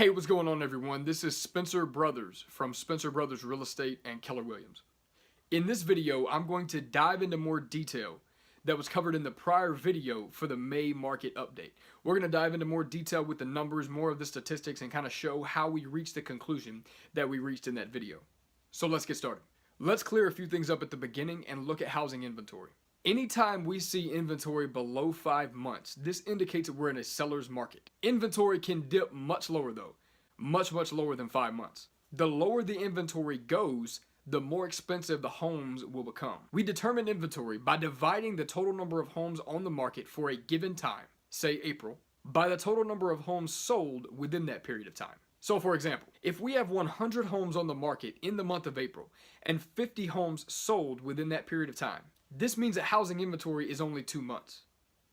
Hey, what's going on, everyone? This is Spencer Brothers from Spencer Brothers Real Estate and Keller Williams. In this video, I'm going to dive into more detail that was covered in the prior video for the May market update. We're going to dive into more detail with the numbers, more of the statistics, and kind of show how we reached the conclusion that we reached in that video. So let's get started. Let's clear a few things up at the beginning and look at housing inventory. Anytime we see inventory below 5 months, this indicates that we're in a seller's market. Inventory can dip much lower though, much lower than 5 months. The lower the inventory goes, the more expensive the homes will become. We determine inventory by dividing the total number of homes on the market for a given time, say April, by the total number of homes sold within that period of time. So for example, if we have 100 homes on the market in the month of April and 50 homes sold within that period of time, this means that housing inventory is only 2 months.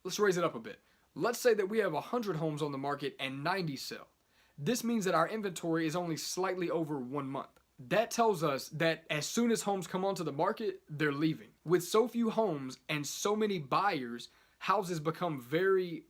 Let's raise it up a bit. Let's say that we have 100 homes on the market and 90 sell. This means that our inventory is only slightly over 1 month. That tells us that as soon as homes come onto the market, they're leaving. With so few homes and so many buyers, houses become very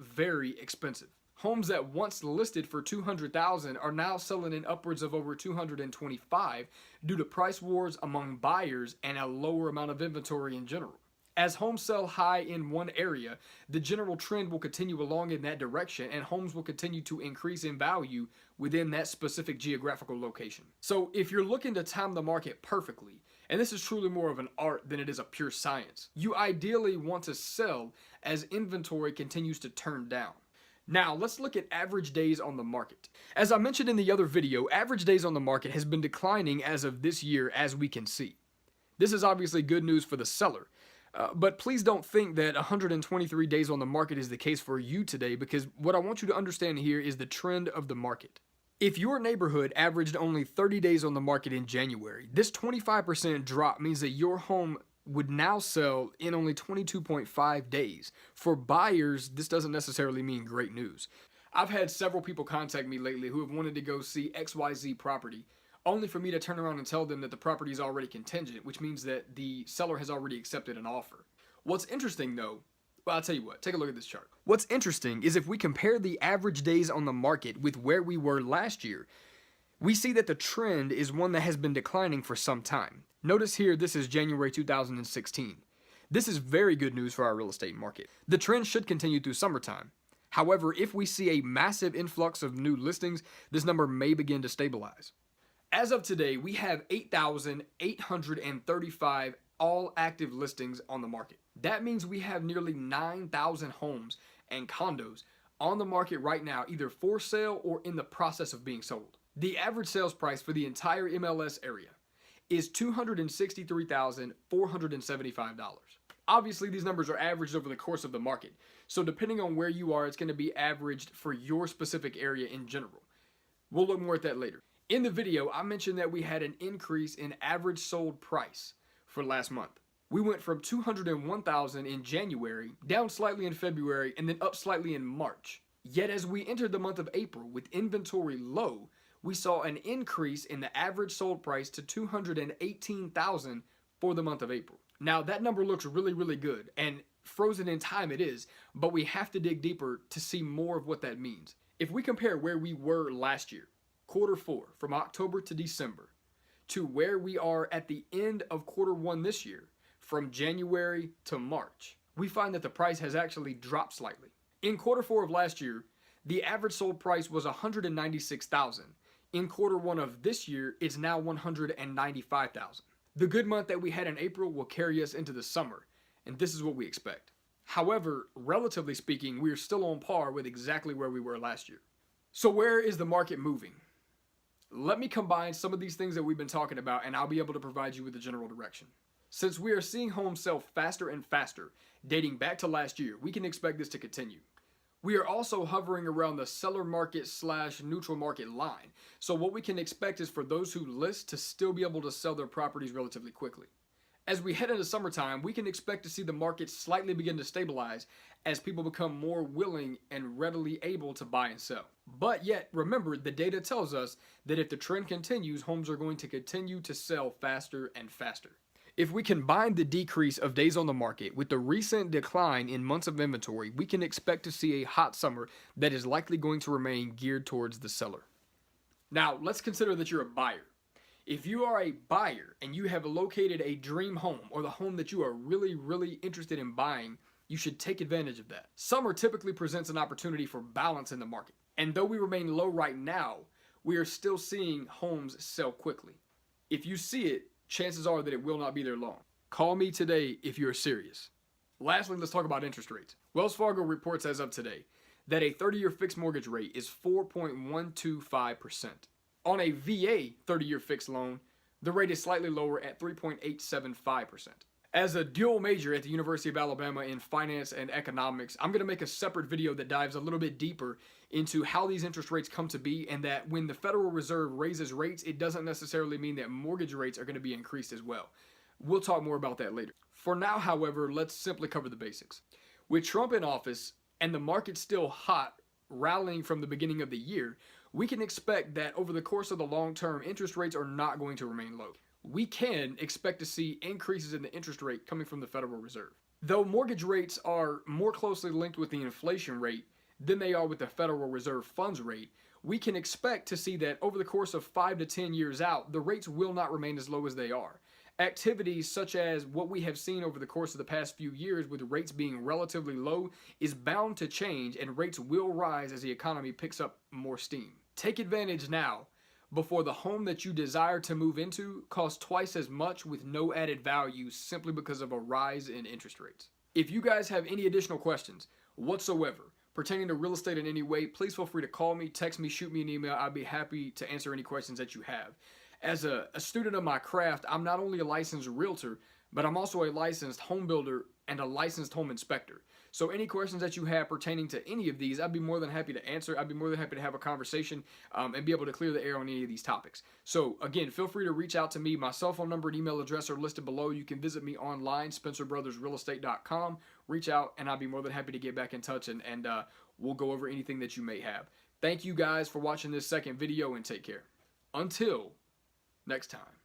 expensive. Homes that once listed for $200,000 are now selling in upwards of over $225,000 due to price wars among buyers and a lower amount of inventory in general. As homes sell high in one area, the general trend will continue along in that direction and homes will continue to increase in value within that specific geographical location. So if you're looking to time the market perfectly, and this is truly more of an art than it is a pure science, you ideally want to sell as inventory continues to turn down. Now, let's look at average days on the market. As I mentioned in the other video, average days on the market has been declining as of this year, as we can see. This is obviously good news for the seller, but please don't think that 123 days on the market is the case for you today, because what I want you to understand here is the trend of the market. If your neighborhood averaged only 30 days on the market in January, this 25% drop means that your home would now sell in only 22.5 days. For buyers, this doesn't necessarily mean great news. I've had several people contact me lately who have wanted to go see XYZ property, only for me to turn around and tell them that the property is already contingent, which means that the seller has already accepted an offer. What's interesting though, well, I'll tell you what, take a look at this chart. What's interesting is if we compare the average days on the market with where we were last year, we see that the trend is one that has been declining for some time. Notice here, this is January 2016. This is very good news for our real estate market. The trend should continue through summertime. However, if we see a massive influx of new listings, this number may begin to stabilize. As of today, we have 8,835 all active listings on the market. That means we have nearly 9,000 homes and condos on the market right now, either for sale or in the process of being sold. The average sales price for the entire MLS area is $263,475. Obviously, these numbers are averaged over the course of the market, so depending on where you are, it's going to be averaged for your specific area in general. We'll look more at that later. In the video, I mentioned that we had an increase in average sold price for last month. We went from $201,000 in January, down slightly in February, and then up slightly in March. Yet as we entered the month of April with inventory low, we saw an increase in the average sold price to $218,000 for the month of April. Now that number looks really good, and frozen in time it is, but we have to dig deeper to see more of what that means. If we compare where we were last year, quarter 4, from October to December, to where we are at the end of quarter 1 this year, from January to March, we find that the price has actually dropped slightly. In quarter 4 of last year, the average sold price was $196,000. In quarter 1 of this year, it's now $195,000. The good month that we had in April will carry us into the summer, and this is what we expect. However, relatively speaking, we are still on par with exactly where we were last year. So where is the market moving? Let me combine some of these things that we've been talking about, and I'll be able to provide you with a general direction. Since we are seeing homes sell faster and faster, dating back to last year, we can expect this to continue. We are also hovering around the seller market / neutral market line. So what we can expect is for those who list to still be able to sell their properties relatively quickly. As we head into summertime, we can expect to see the market slightly begin to stabilize as people become more willing and readily able to buy and sell. But yet, remember, the data tells us that if the trend continues, homes are going to continue to sell faster and faster. If we combine the decrease of days on the market with the recent decline in months of inventory, we can expect to see a hot summer that is likely going to remain geared towards the seller. Now, let's consider that you're a buyer. If you are a buyer and you have located a dream home or the home that you are really, really interested in buying, you should take advantage of that. Summer typically presents an opportunity for balance in the market. And though we remain low right now, we are still seeing homes sell quickly. If you see it, chances are that it will not be there long. Call me today if you're serious. Lastly, let's talk about interest rates. Wells Fargo reports as of today that a 30-year fixed mortgage rate is 4.125%. On a VA 30-year fixed loan, the rate is slightly lower at 3.875%. As a dual major at the University of Alabama in finance and economics, I'm going to make a separate video that dives a little bit deeper into how these interest rates come to be, and that when the Federal Reserve raises rates, it doesn't necessarily mean that mortgage rates are going to be increased as well. We'll talk more about that later. For now, however, let's simply cover the basics. With Trump in office and the market still hot, rallying from the beginning of the year, we can expect that over the course of the long term, interest rates are not going to remain low. We can expect to see increases in the interest rate coming from the Federal Reserve. Though mortgage rates are more closely linked with the inflation rate than they are with the Federal Reserve funds rate, we can expect to see that over the course of 5 to 10 years out, the rates will not remain as low as they are. Activities such as what we have seen over the course of the past few years with rates being relatively low is bound to change, and rates will rise as the economy picks up more steam. Take advantage now before the home that you desire to move into costs twice as much with no added value simply because of a rise in interest rates. If you guys have any additional questions whatsoever pertaining to real estate in any way, please feel free to call me, text me, shoot me an email. I'd be happy to answer any questions that you have. As a student of my craft, I'm not only a licensed realtor, but I'm also a licensed home builder and a licensed home inspector. So any questions that you have pertaining to any of these, I'd be more than happy to answer. I'd be more than happy to have a conversation and be able to clear the air on any of these topics. So again, feel free to reach out to me. My cell phone number and email address are listed below. You can visit me online, spencerbrothersrealestate.com. Reach out and I'll be more than happy to get back in touch and we'll go over anything that you may have. Thank you guys for watching this second video and take care. Until next time.